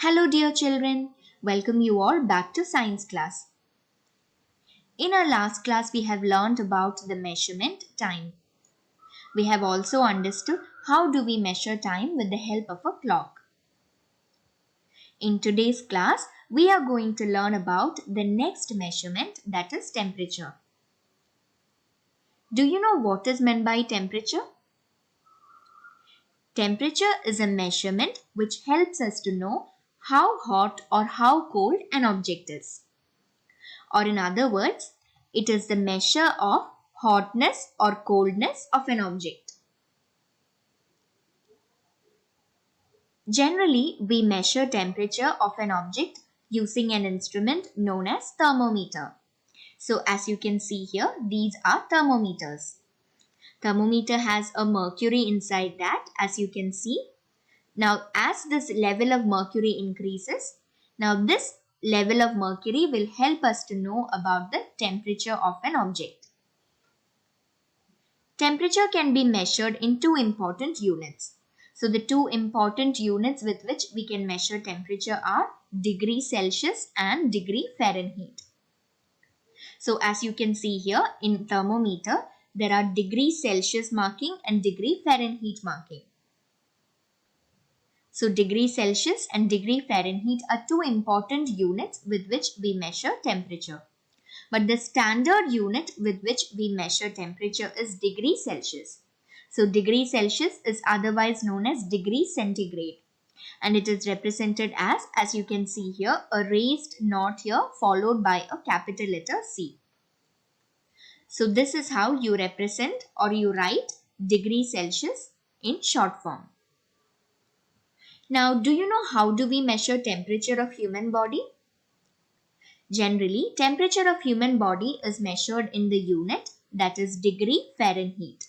Hello dear children, welcome you all back to science class. In our last class we have learned about the measurement time. We have also understood how do we measure time with the help of a clock. In today's class we are going to learn about the next measurement, that is temperature. Do you know what is meant by temperature? Temperature is a measurement which helps us to know how hot or how cold an object is. Or in other words, it is the measure of hotness or coldness of an object. Generally, we measure temperature of an object using an instrument known as thermometer. So as you can see here, these are thermometers. Thermometer has a mercury inside that, as you can see. Now as this level of mercury increases, now this level of mercury will help us to know about the temperature of an object. Temperature can be measured in two important units. So the two important units with which we can measure temperature are degree Celsius and degree Fahrenheit. So as you can see here in thermometer, there are degree Celsius marking and degree Fahrenheit marking. So degree Celsius and degree Fahrenheit are two important units with which we measure temperature. But the standard unit with which we measure temperature is degree Celsius. So degree Celsius is otherwise known as degree centigrade. And it is represented as you can see here, a raised knot here followed by a capital letter C. So this is how you represent or you write degree Celsius in short form. Now, do you know how do we measure temperature of human body? Generally, temperature of human body is measured in the unit, that is degree Fahrenheit.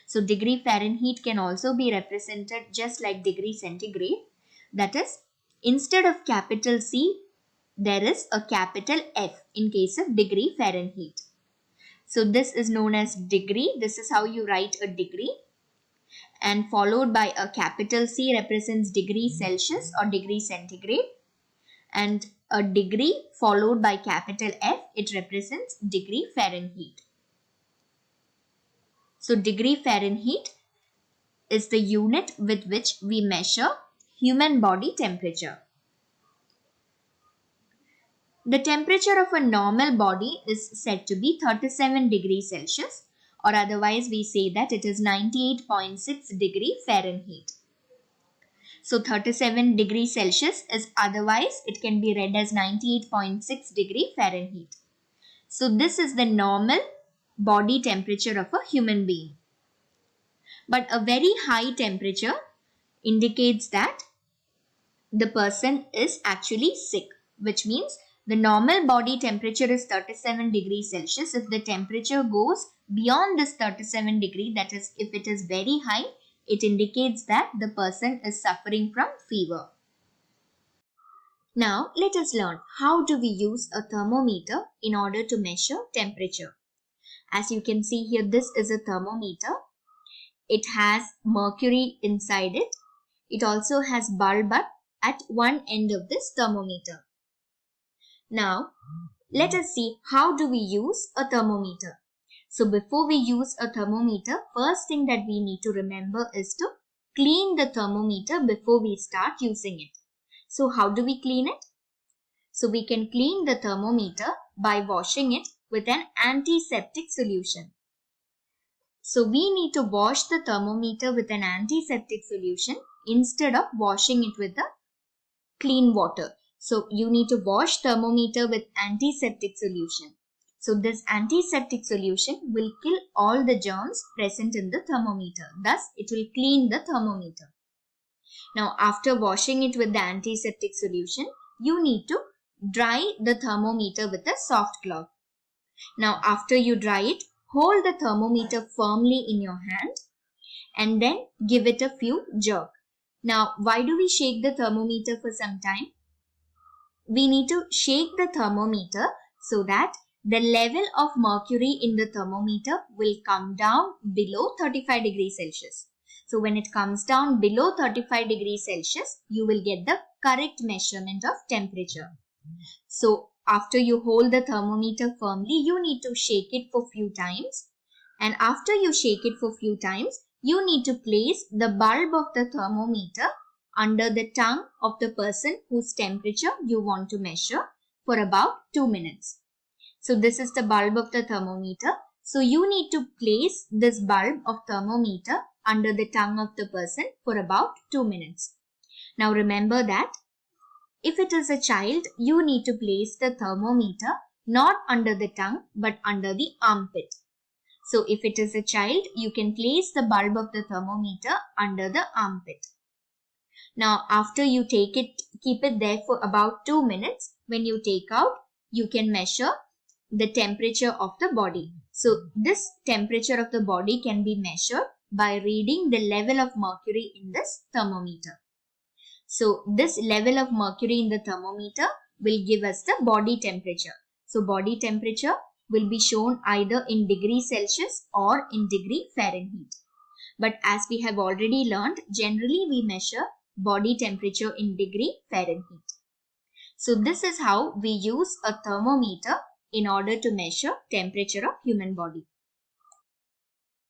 So degree Fahrenheit can also be represented just like degree centigrade. That is, instead of capital C, there is a capital F in case of degree Fahrenheit. So this is known as degree. This is how you write a degree. And followed by a capital C represents degree Celsius or degree centigrade. And a degree followed by capital F, it represents degree Fahrenheit. So degree Fahrenheit is the unit with which we measure human body temperature. The temperature of a normal body is said to be 37 degrees Celsius, or otherwise we say that it is 98.6 degree Fahrenheit. So 37 degrees Celsius is otherwise it can be read as 98.6 degree Fahrenheit. So this is the normal body temperature of a human being. But a very high temperature indicates that the person is actually sick, which means the normal body temperature is 37 degrees Celsius. If the temperature goes beyond this 37 degree, that is if it is very high, it indicates that the person is suffering from fever. Now let us learn how do we use a thermometer in order to measure temperature. As you can see here, this is a thermometer. It has mercury inside it. It also has bulb at one end of this thermometer. Now let us see how do we use a thermometer. So before we use a thermometer, first thing that we need to remember is to clean the thermometer before we start using it. So how do we clean it? So we can clean the thermometer by washing it with an antiseptic solution. So we need to wash the thermometer with an antiseptic solution instead of washing it with the clean water. So you need to wash thermometer with antiseptic solution. So this antiseptic solution will kill all the germs present in the thermometer. Thus, it will clean the thermometer. Now, after washing it with the antiseptic solution, you need to dry the thermometer with a soft cloth. Now, after you dry it, hold the thermometer firmly in your hand and then give it a few jerks. Now, why do we shake the thermometer for some time? We need to shake the thermometer so that the level of mercury in the thermometer will come down below 35 degrees Celsius. So when it comes down below 35 degrees Celsius, you will get the correct measurement of temperature. So after you hold the thermometer firmly, you need to shake it for few times. And after you shake it for few times, you need to place the bulb of the thermometer under the tongue of the person whose temperature you want to measure for about 2 minutes. So this is the bulb of the thermometer. So you need to place this bulb of thermometer under the tongue of the person for about 2 minutes. Now remember that if it is a child, you need to place the thermometer not under the tongue but under the armpit. So if it is a child, you can place the bulb of the thermometer under the armpit. Now after you take it, keep it there for about 2 minutes. When you take out, you can measure the temperature of the body. So this temperature of the body can be measured by reading the level of mercury in this thermometer. So this level of mercury in the thermometer will give us the body temperature. So body temperature will be shown either in degree Celsius or in degree Fahrenheit. But as we have already learned, generally we measure body temperature in degree Fahrenheit. So this is how we use a thermometer in order to measure temperature of human body.